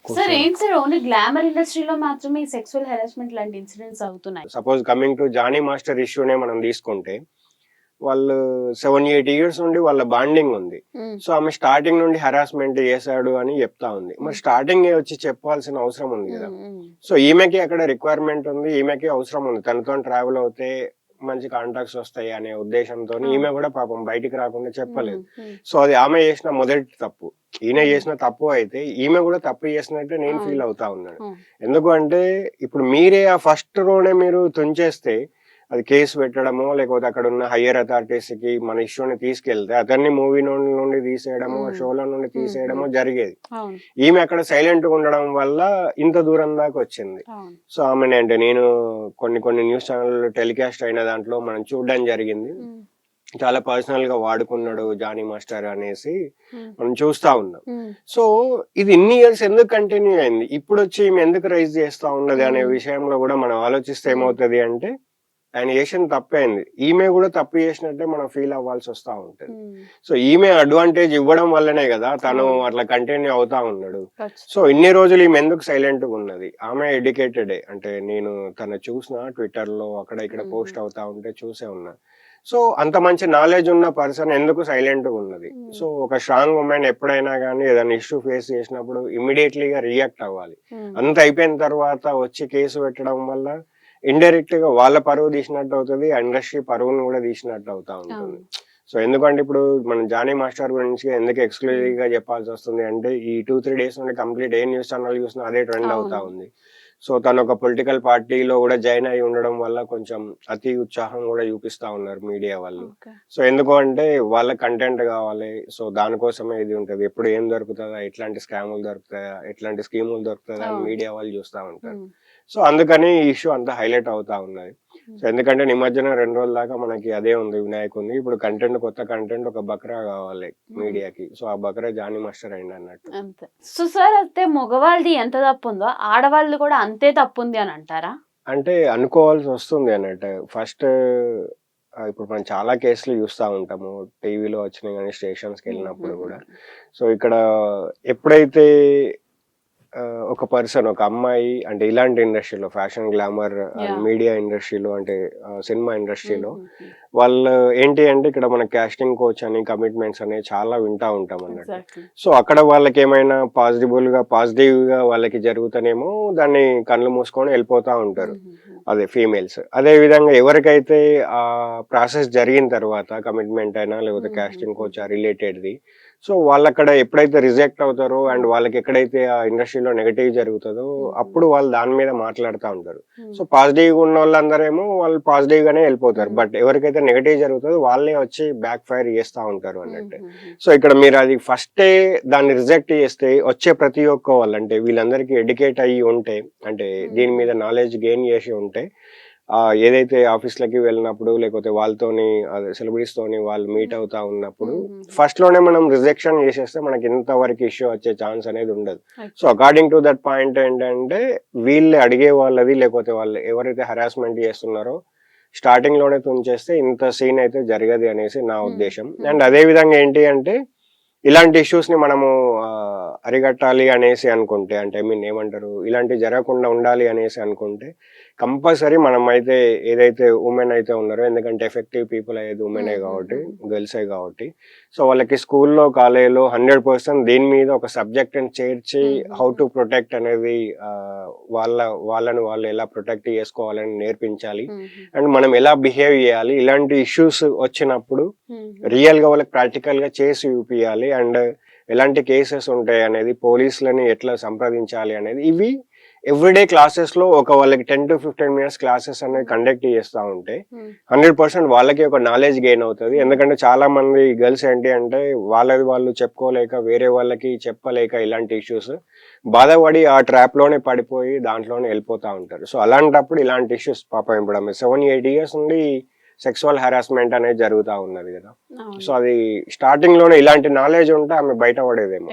Sir ఏంటి sir only glamour ఇండస్ట్రీలో మాత్రమే సెక్సువల్ హెరాస్మెంట్ లాంటి ఇన్సిడెంట్స్ అవుతున్నాయి? Suppose coming to Jani master ఇష్యూనే మనం తీసుకుంటే, వాళ్ళు 7-8 ఇయర్స్ నుండి వాళ్ళ బాండింగ్ ఉంది. సో ఆమె స్టార్టింగ్ నుండి హెరాస్మెంట్ చేశాడు అని చెప్తా ఉంది. మరి స్టార్టింగ్ వచ్చి చెప్పాల్సిన అవసరం ఉంది కదా. సో ఈమెకి అక్కడ రిక్వైర్మెంట్ ఉంది, ఈమెకి అవసరం ఉంది, తనతో ట్రావెల్ అవుతే మంచి కాంటాక్ట్స్ వస్తాయి అనే ఉద్దేశంతో ఈమె కూడా పాపం బయటికి రాకుండా చెప్పలేదు. సో అది ఆమె చేసిన మొదటి తప్పు. ఈయన చేసిన తప్పు అయితే ఈమె కూడా తప్పు చేసినట్టే నేను ఫీల్ అవుతా ఉన్నాను. ఎందుకు అంటే ఇప్పుడు మీరే ఆ ఫస్ట్ రోనే మీరు తుంచేస్తే అది కేసు పెట్టడమో లేకపోతే అక్కడ ఉన్న హయ్యర్ అథారిటీస్ కి మన ఇష్యూని తీసుకెళ్తే అతన్ని మూవీ నుండి తీసేయడమో షోల నుండి తీసేయడమో జరిగేది. ఈమె అక్కడ సైలెంట్ గా ఉండడం వల్ల ఇంత దూరం దాకా వచ్చింది. సో ఆమె అంటే నేను కొన్ని న్యూస్ ఛానల్ టెలికాస్ట్ అయిన దాంట్లో మనం చూడడం జరిగింది. చాలా పర్సనల్ గా వాడుకున్నాడు జానీ మాస్టర్ అనేసి మనం చూస్తా ఉన్నాం. సో ఇది ఇన్ని ఇయర్స్ ఎందుకు కంటిన్యూ అయింది, ఇప్పుడు వచ్చి ఈమె ఎందుకు రైజ్ చేస్తా ఉన్నది అనే విషయంలో కూడా మనం ఆలోచిస్తే ఏమవుతుంది అంటే ఆయన చేసిన తప్పైంది, ఈమె కూడా తప్పు చేసినట్టే మనం ఫీల్ అవ్వాల్సి వస్తా ఉంటది. సో ఈమె అడ్వాంటేజ్ ఇవ్వడం వల్లనే కదా తను అట్లా కంటిన్యూ అవుతా ఉన్నాడు. సో ఇన్ని రోజులు ఈమె ఎందుకు సైలెంట్ గా ఉన్నది? ఆమె ఎడ్యుకేటెడే, అంటే నేను తను చూసిన ట్విట్టర్ లో అక్కడ ఇక్కడ పోస్ట్ అవుతా ఉంటే చూసే ఉన్నా. సో అంత మంచి నాలెడ్జ్ ఉన్న పర్సన్ ఎందుకు సైలెంట్ గా ఉన్నది? సో ఒక స్ట్రాంగ్ ఉమెన్ ఎప్పుడైనా కానీ ఏదైనా ఇష్యూ ఫేస్ చేసినప్పుడు ఇమ్మీడియట్లీగా రియాక్ట్ అవ్వాలి. అంత అయిపోయిన తర్వాత వచ్చి కేసు పెట్టడం వల్ల ఇండైరెక్ట్ గా వాళ్ళ పరువు తీసినట్టు అవుతుంది, ఇండస్ట్రీ పరువును కూడా తీసినట్టు అవుతా ఉంటుంది. సో ఎందుకంటే ఇప్పుడు మనం జానీ మాస్టర్ గురించి ఎందుకు ఎక్స్క్లూజివ్ గా చెప్పాల్సి వస్తుంది అంటే ఈ 2-3 డేస్ నుండి కంప్లీట్ ఏ న్యూస్ ఛానల్ చూసినా అదే ట్రెండ్ అవుతా ఉంది. సో తను ఒక పొలిటికల్ పార్టీలో కూడా జాయిన్ అయి ఉండడం వల్ల కొంచెం అతి ఉత్సాహం కూడా చూపిస్తా ఉన్నారు మీడియా వాళ్ళు. సో ఎందుకు అంటే వాళ్ళ కంటెంట్ కావాలి, సో దానికోసమే ఇది ఉంటది. ఎప్పుడు ఏం దొరుకుతుందా, ఎట్లాంటి స్కాములు దొరుకుతాయా, ఎట్లాంటి స్కీములు దొరుకుతుందా అని మీడియా వాళ్ళు చూస్తా ఉంటారు. సో అందుకని ఈ ఇష్యూ అంతా హైలైట్ అవుతా ఉన్నది. సో ఎందుకంటే నిమజ్జనం 2 రోజుల దాకా మనకి అదే ఉంది, వినాయకుంది. ఇప్పుడు కంటెంట్, కొత్త కంటెంట్, ఒక బక్రా కావాలి మీడియాకి. సో ఆ బక్రా జానీ మాస్టర్ అయింది అన్నట్టు. అంతే. సో సార్ అయితే మగవాళ్ళది ఎంత తప్పు ఉందో ఆడవాళ్ళది కూడా అంతే తప్పు ఉంది అని అంటారా? అంటే అనుకోవాల్సి వస్తుంది అన్నట్టు. ఫస్ట్ ఇప్పుడు మనం చాలా కేసులు చూస్తూ ఉంటాము, టీవీలో వచ్చినాయి కానీ స్టేషన్స్కి వెళ్ళినప్పుడు కూడా. సో ఇక్కడ ఎప్పుడైతే ఒక పర్సన్, ఒక అమ్మాయి అంటే ఇలాంటి ఇండస్ట్రీలో, ఫ్యాషన్, గ్లామర్, మీడియా ఇండస్ట్రీలో, అంటే సినిమా ఇండస్ట్రీలో వాళ్ళు ఏంటి అంటే ఇక్కడ మన కాస్టింగ్ కోచ్ అని, కమిట్మెంట్స్ అని చాలా వింటా ఉంటాం అన్నట్టు. సో అక్కడ వాళ్ళకి ఏమైనా పాజిటివ్ గా వాళ్ళకి జరుగుతానేమో దాన్ని కళ్ళు మూసుకొని వెళ్ళిపోతా ఉంటారు, అదే ఫీమేల్స్. అదే విధంగా ఎవరికైతే ఆ ప్రాసెస్ జరిగిన తర్వాత కమిట్మెంట్ అయినా లేకపోతే కాస్టింగ్ కోచ్ రిలేటెడ్ది, సో వాళ్ళు అక్కడ ఎప్పుడైతే రిజెక్ట్ అవుతారో అండ్ వాళ్ళకి ఎక్కడైతే ఆ ఇండస్ట్రీలో నెగటివ్ జరుగుతుందో అప్పుడు వాళ్ళు దాని మీద మాట్లాడుతూ ఉంటారు. సో పాజిటివ్ ఉన్న వాళ్ళందరేమో వాళ్ళు పాజిటివ్ గానే వెళ్ళిపోతారు, బట్ ఎవరికైతే నెగటివ్ జరుగుతుందో వాళ్ళే వచ్చి బ్యాక్ ఫైర్ చేస్తూ ఉంటారు అన్నట్టు. సో ఇక్కడ మీరు అది ఫస్టే దాన్ని రిజెక్ట్ చేస్తే వచ్చే ప్రతి ఒక్క వాళ్ళు, అంటే వీళ్ళందరికీ ఎడ్యుకేట్ అయ్యి ఉంటే, అంటే దీని మీద నాలెడ్జ్ గెయిన్ చేసి ఉంటే, ఏదైతే ఆఫీస్లకి వెళ్ళినప్పుడు లేకపోతే వాళ్ళతోని సెలబ్రిటీస్ తోని వాళ్ళు మీట్ అవుతా ఉన్నప్పుడు ఫస్ట్ లోనే మనం రిజెక్షన్ చేసేస్తే మనకి ఇంతవరకు ఇష్యూ వచ్చే ఛాన్స్ అనేది ఉండదు. So according to that point ఏంటంటే వీళ్ళు అడిగే వాళ్ళది లేకపోతే వాళ్ళు ఎవరైతే హరాస్మెంట్ చేస్తున్నారో స్టార్టింగ్ లోనే తుంచేస్తే ఇంత సీన్ అయితే జరగదు అనేసి నా ఉద్దేశం. అండ్ అదే విధంగా ఏంటి అంటే ఇలాంటి ఇష్యూస్ ని మనము అరిగట్టాలి అనేసి అనుకుంటే, అంటే ఐ మీన్ ఏమంటారు, ఇలాంటివి జరగకుండా ఉండాలి అనేసి అనుకుంటే కంపల్సరీ మనం అయితే ఏదైతే ఉమెన్ అయితే ఉన్నారో, ఎందుకంటే ఎఫెక్టివ్ పీపుల్ అయ్యేది ఉమెనే కాబట్టి, గర్ల్సే కాబట్టి, సో వాళ్ళకి స్కూల్లో, కాలేజీలో 100% దీని మీద ఒక సబ్జెక్ట్ ని చేర్చి హౌ టు ప్రొటెక్ట్ అనేది వాళ్ళని వాళ్ళు ఎలా ప్రొటెక్ట్ చేసుకోవాలని నేర్పించాలి. అండ్ మనం ఎలా బిహేవ్ చేయాలి, ఇలాంటి ఇష్యూస్ వచ్చినప్పుడు రియల్ గా వాళ్ళకి ప్రాక్టికల్ గా చేసి చూపించాలి. అండ్ ఎలాంటి కేసెస్ ఉంటాయి అనేది, పోలీసులని ఎట్లా సంప్రదించాలి అనేది, ఇవి ఎవ్రీడే క్లాసెస్ లో ఒక వాళ్ళకి 10 to 15 minutes క్లాసెస్ అనేది కండక్ట్ చేస్తూ ఉంటే 100% వాళ్ళకి ఒక నాలెడ్జ్ గెయిన్ అవుతుంది. ఎందుకంటే చాలా మంది గర్ల్స్ ఏంటి అంటే వాళ్ళది వాళ్ళు చెప్పుకోలేక, వేరే వాళ్ళకి చెప్పలేక ఇలాంటి ఇష్యూస్ బాధపడి ఆ ట్రాప్ లోనే పడిపోయి దాంట్లోనే వెళ్ళిపోతా ఉంటారు. సో అలాంటప్పుడు ఇలాంటి ఇష్యూస్ పాపం ఇప్పుడు 7-8 years నుండి సెక్సువల్ హెరాస్మెంట్ అనేది జరుగుతూ ఉన్నది కదా. సో అది స్టార్టింగ్ లోనే ఇలాంటి నాలెడ్జ్ ఉంటే ఆమె బయటపడేదేమో.